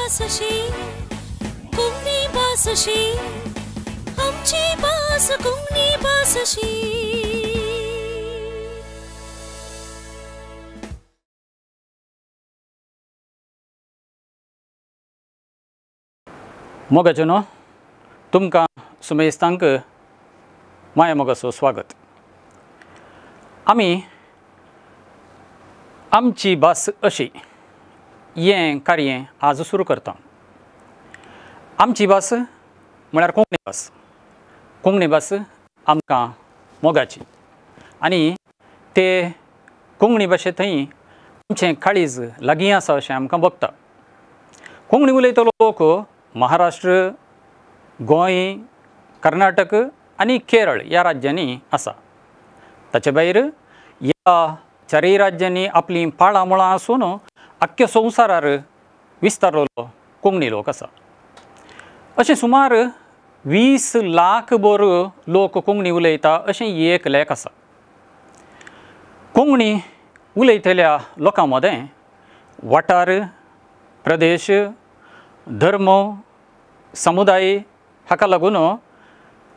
बासशी कुंगनी बासशी आमची बास कुंगनी बासशी मोगाचेनो तुमकां सुमेस्तांक माया मोगाचो स्वागत. आमी आमची भास अशी हें कार्य आज सुरू करता. आमची भास म्हळ्यार कोंकणी भास. कोंकणी भास आमकां मोगाची आनी ते कोंकणी भाशे थंय आमचें काळीज लागीं आसा अशें आमकां भोगता. कोंकणी उलयतलो लोक महाराष्ट्र, गोंय, कर्नाटक आनी केरळ ह्या राज्यांनी आसा. ताचे भायर ह्या चारय राज्यांनी आपली पाळां मुळां आसून आख्ख्या संवसारार विस्तारलेलो कोंकणी लोक आसा. अशें सुमार 20 लाख भर लोक कोंकणी उलयता अशें एक लेख आसा. कोंकणी उलयतल्या लोकां मदें वाठार, प्रदेश, धर्म, समुदाय हाका लागून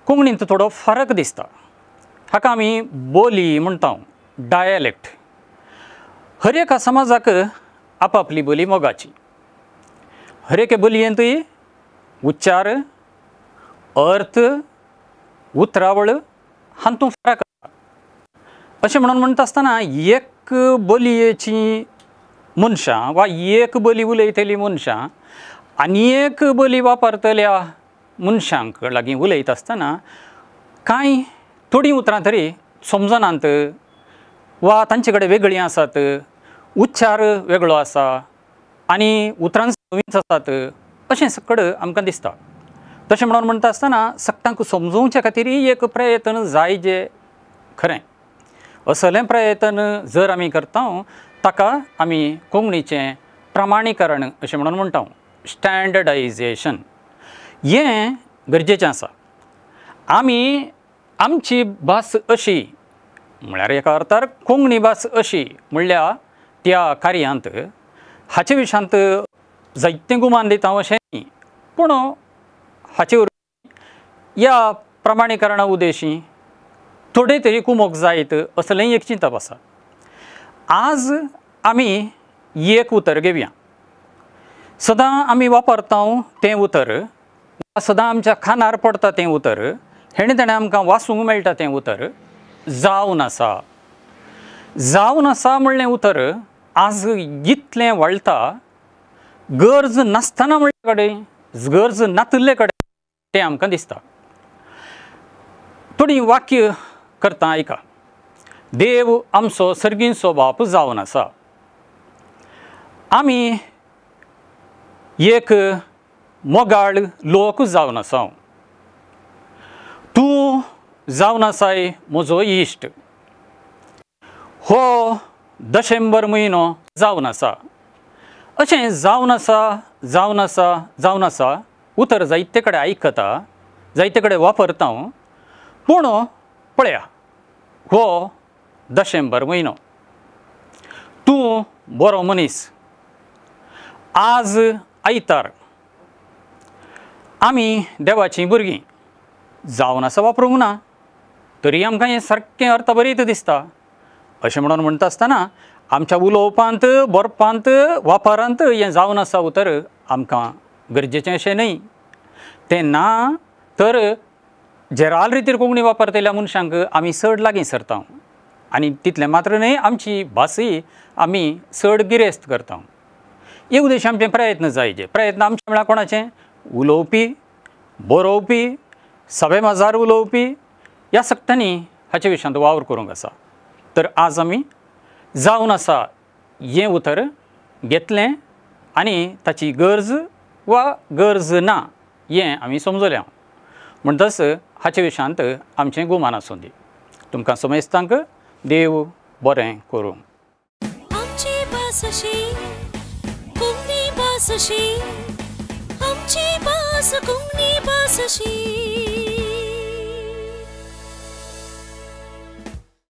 कोंकणींत थोडो फरक दिसता. हाका आमी बोली म्हणटा, डायलेक्ट. हर एका समाजाक आपापली बोली मोगाची. हर एके बोलयेंतूय उच्चार, अर्थ, उतरावळ हातूंत फरक आसा. अशें म्हणटा आसतना एक बोलयेची मनशां वा एक बोली उलयतली मनशां आनी एक बोली वापरतल्या मनशांक लागीं उलयता आसतना कांय थोडीं उतरां तरी समजनात वा तांचे कडेन वेगळीं आसात, उच्चार वेगळो आसा आनी उतरां नवीच आसात अशें सकड आमकां दिसता. तशें म्हणटा आसतना सगळ्यांक समजोवचे खातीर एक प्रयत्न जाय जे खरें. असलें प्रयत्न जर आमी करता ताका आमी कोंकणीचें प्रमाणीकरण अशें म्हणटा. स्टँडर्डायजेशन हें गरजेचें आसा. आमी आमची भास अशी म्हळ्यार एका अर्थार कोंकणी भास अशी म्हणल्यार त्या कार्यांत हाचे विशयांत जायतें गुमान दिता अशें न्ही, पूण हाचे ह्या प्रमाणीकरणा उद्देशी थोडे तरी कुमोग जायत असलें एक चिंतप आसा. आज आमी एक उतर घेवया. सदां आमी वापरता तें उतर, सदां आमच्या कानार पडटा तें उतर, हेणे ताणें आमकां वाचूंक मेळटा तें उतर जावन आसा. जावन आसा म्हणलें उतर आज इतलें वळटा गरज नासतना म्हणले कडेन, गरज नातले कडेन तें आमकां दिसता. थोडीं वाक्य करता आयका. देव आमचो सर्गीचो बाप जावन आसा. आमी एक मोगाळ लोक जावन आसा. तूं जावन आसाय म्हजो इश्ट. हो डिसेंबर म्हयनो जावन आसा. अशें जावन आसा, जावन आसा, जावन आसा उतर जायते कडेन आयकता, जायते कडेन वापरता. पूण पळया, हो डिसेंबर म्हयनो. तूं बरो मनीस. आज आयतार. आमी देवाचीं भुरगीं. जावन आसा वापरूंक ना तरी आमकां हें सारकें अर्थभरीत दिसता. अशें म्हणटा आसतना आमच्या उलोवपांत, बरपांत, वापरांत हें जावन आसा उतर आमकां गरजेचें अशें न्ही. तें ना तर जेराल रितीर कोंकणी वापरतल्या मनशांक आमी चड लागीं सरता आनी तितलें मात्र न्ही, आमची भासूय आमी चड गिरेस्त करता. हे उद्देश आमचे प्रयत्न जायचे. प्रयत्न आमचे म्हळ्यार कोणाचें? उलोवपी, बरोवपी, सभे मजार उलोवपी ह्या सगळ्यांनी हाचे विशयांत वावर करूंक आसा. तर आज आमी जावन आसा हें उतर घेतलें आनी ताची गरज वा गरज ना हें आमी समजलें. म्हणटच हाचे विशयांत आमचें गुमान आसूं दी. तुमकां समेस्तांक देव बरें करूं. आमची बासशी कुंगनी बासशी आमची बास कुंगनी बासशी.